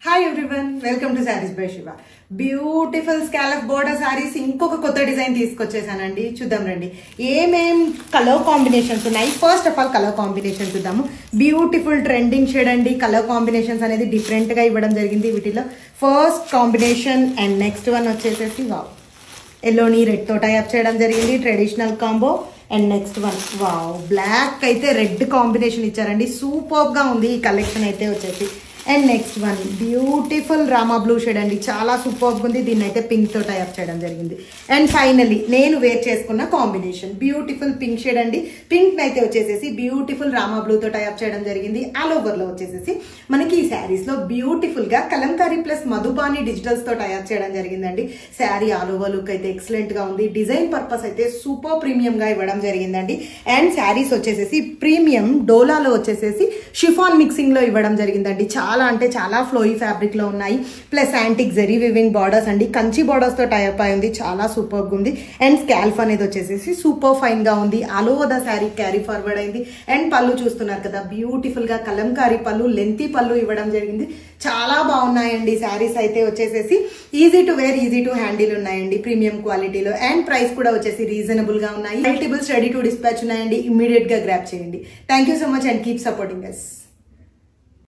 Hi everyone, welcome to sarees by Shiva. Beautiful scallop border sarees ఇంకొక కొత్త design తీసుకొచ్చేసానండి. చూద్దాం రండి ఏమేం కలర్ కాంబినేషన్స్ ఉన్నాయి. First of all colour combination చూద్దాము. బ్యూటిఫుల్ ట్రెండింగ్ షేడ్ అండి. కలర్ కాంబినేషన్స్ అనేది డిఫరెంట్ గా ఇవ్వడం జరిగింది. వీటిలో first combination and next one వచ్చేసేసి వావ్, ఎల్లోని రెడ్ తో టైప్ చేయడం జరిగింది. Traditional combo. And next one wow, black అయితే రెడ్ కాంబినేషన్ ఇచ్చారండి. సూపర్ గా ఉంది ఈ కలెక్షన్ అయితే వచ్చేసి. And next one beautiful Rama blue shade అండి, చాలా సూపర్గా ఉంది. దీన్ని అయితే పింక్ తో టైప్ చేయడం జరిగింది. అండ్ ఫైనలీ నేను వేర్ చేసుకున్న కాంబినేషన్ బ్యూటిఫుల్ పింక్ షేడ్ అండి. పింక్ అయితే వచ్చేసేసి బ్యూటిఫుల్ రామా బ్లూ తో టైప్ చేయడం జరిగింది. ఆల్ ఓవర్ లో వచ్చేసేసి మనకి ఈ శారీస్ లో బ్యూటిఫుల్ గా కలంకారీ ప్లస్ మధుబాని డిజిటల్స్ తో టైప్ చేయడం జరిగిందండి. శారీ ఆల్ ఓవర్ లుక్ అయితే ఎక్సలెంట్ గా ఉంది. డిజైన్ పర్పస్ అయితే సూపర్ ప్రీమియం గా ఇవ్వడం జరిగిందండి. అండ్ శారీస్ వచ్చేసేసి ప్రీమియం డోలాలో వచ్చేసేసి షిఫాన్ మిక్సింగ్ లో ఇవ్వడం జరిగిందండి. చాలా అంటే చాలా ఫ్లోయి ఫ్యాబ్రిక్ లో ఉన్నాయి. Plus antique zari weaving borders అండి, కంచి బార్డర్స్ తో టైప్ అయి ఉంది. చాలా సూపర్ గా ఉంది. అండ్ స్కాల్ఫ్ అనేది వచ్చేసేసి సూపర్ ఫైన్ గా ఉంది. All over the sari carry forward అయింది. అండ్ పళ్ళు చూస్తున్నారు కదా, బ్యూటిఫుల్ గా కలంకారీ పళ్ళు, లెంతీ పళ్ళు ఇవ్వడం జరిగింది. చాలా బాగున్నాయండి శారీస్ అయితే వచ్చేసేసి. Easy to wear, easy to handle ఉన్నాయండి ప్రీమియం క్వాలిటీలో. అండ్ ప్రైస్ కూడా వచ్చేసి రీజనబుల్ గా ఉన్నాయి. మల్టిపుల్స్ రెడీ టు డిస్పాచ్ ఉన్నాయండి. ఇమ్మీడియట్ గా గ్రాప్ చేయండి. Thank you so much and keep supporting us.